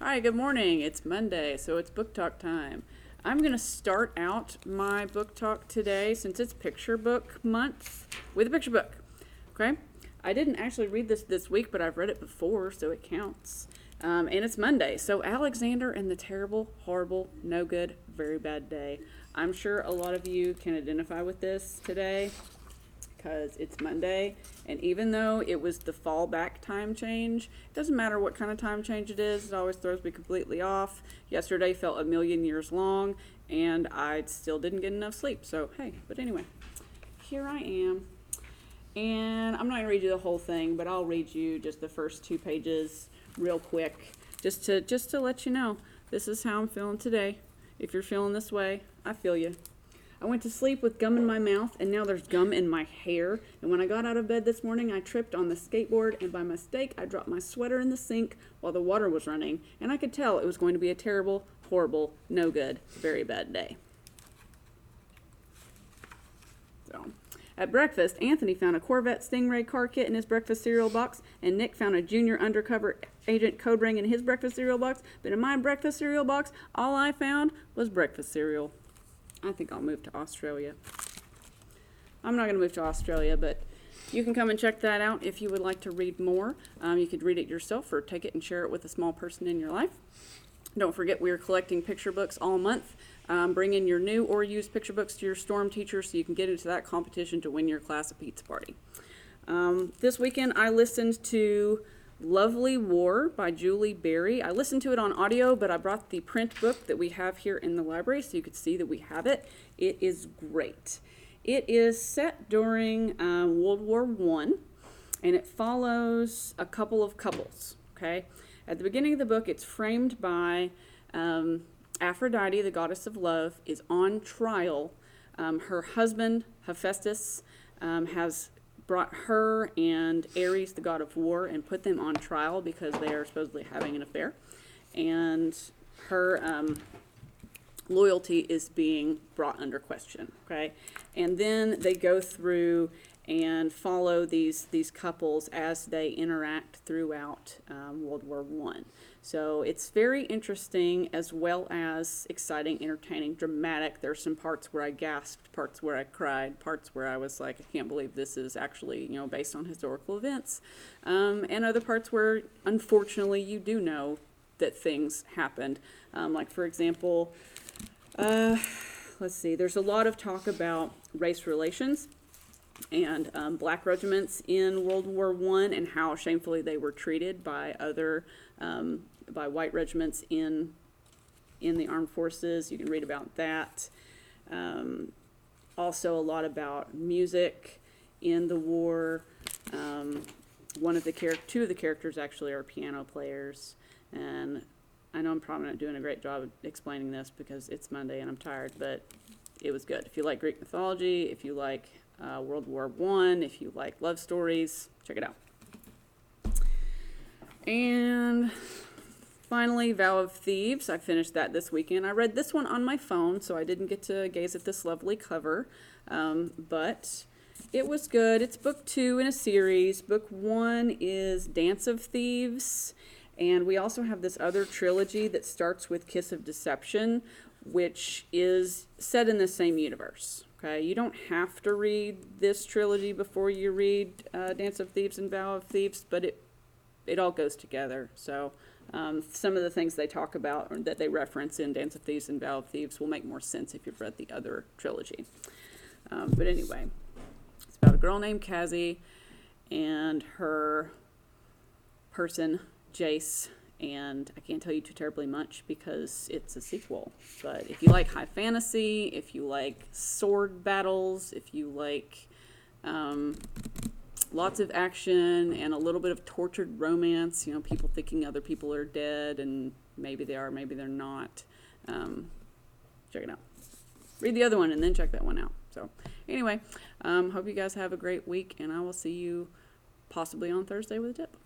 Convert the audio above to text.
Hi, good morning. It's Monday, so it's book talk time. I'm going to start out my book talk today, since it's picture book month, with a picture book. Okay? I didn't actually read this week, but I've read it before, so it counts. And it's Monday, so Alexander and the Terrible, Horrible, No Good, Very Bad Day. I'm sure a lot of you can identify with this today, because it's Monday, and even though it was the fallback time change, it doesn't matter what kind of time change it is, it always throws me completely off. Yesterday felt a million years long, and I still didn't get enough sleep, so hey, but anyway, here I am, and I'm not going to read you the whole thing, but I'll read you just the first 2 pages real quick, just to let you know, this is how I'm feeling today. If you're feeling this way, I feel you. I went to sleep with gum in my mouth, and now there's gum in my hair. And when I got out of bed this morning, I tripped on the skateboard, and by mistake, I dropped my sweater in the sink while the water was running. And I could tell it was going to be a terrible, horrible, no good, very bad day. So, at breakfast, Anthony found a Corvette Stingray car kit in his breakfast cereal box, and Nick found a junior undercover agent code ring in his breakfast cereal box. But in my breakfast cereal box, all I found was breakfast cereal. I think I'll move to Australia. I'm not going to move to Australia, but you can come and check that out if you would like to read more. You could read it yourself or take it and share it with a small person in your life. Don't forget, we're collecting picture books all month. Bring in your new or used picture books to your storm teacher so you can get into that competition to win your class a pizza party. This weekend I listened to Lovely War by Julie Berry. I listened to it on audio, but I brought the print book that we have here in the library so you could see that we have it. It is great. It is set during World War I, and it follows a couple of couples, okay? At the beginning of the book, it's framed by Aphrodite, the goddess of love, is on trial. Her husband, Hephaestus, has brought her and Ares, the god of war, and put them on trial because they are supposedly having an affair. And her loyalty is being brought under question, okay? And then they go through and follow these couples as they interact throughout World War I. So it's very interesting, as well as exciting, entertaining, dramatic. There's some parts where I gasped, parts where I cried, parts where I was like, I can't believe this is actually, based on historical events. And other parts where, unfortunately, you do know that things happened. Like, for example, let's see, there's a lot of talk about race relations and black regiments in World War I and how shamefully they were treated by by white regiments in the armed forces. You can read about that. Also a lot about music in the war. Two of the characters actually are piano players, and I know I'm probably not doing a great job of explaining this because it's Monday and I'm tired, but it was good. If you like Greek mythology, if you like World War I, if you like love stories, check it out. And finally, Vow of Thieves. I finished that this weekend. I read this one on my phone, so I didn't get to gaze at this lovely cover, but it was good. It's book 2 in a series. Book 1 is Dance of Thieves, and we also have this other trilogy that starts with Kiss of Deception, which is set in the same universe. Okay, you don't have to read this trilogy before you read Dance of Thieves and Vow of Thieves, but it all goes together. So some of the things they talk about or that they reference in Dance of Thieves and Vow of Thieves will make more sense if you've read the other trilogy. But anyway, it's about a girl named Cassie and her person, Jace. And I can't tell you too terribly much because it's a sequel. But if you like high fantasy, if you like sword battles, if you like lots of action and a little bit of tortured romance, people thinking other people are dead and maybe they are, maybe they're not, check it out. Read the other one and then check that one out. So anyway, hope you guys have a great week, and I will see you possibly on Thursday with a tip.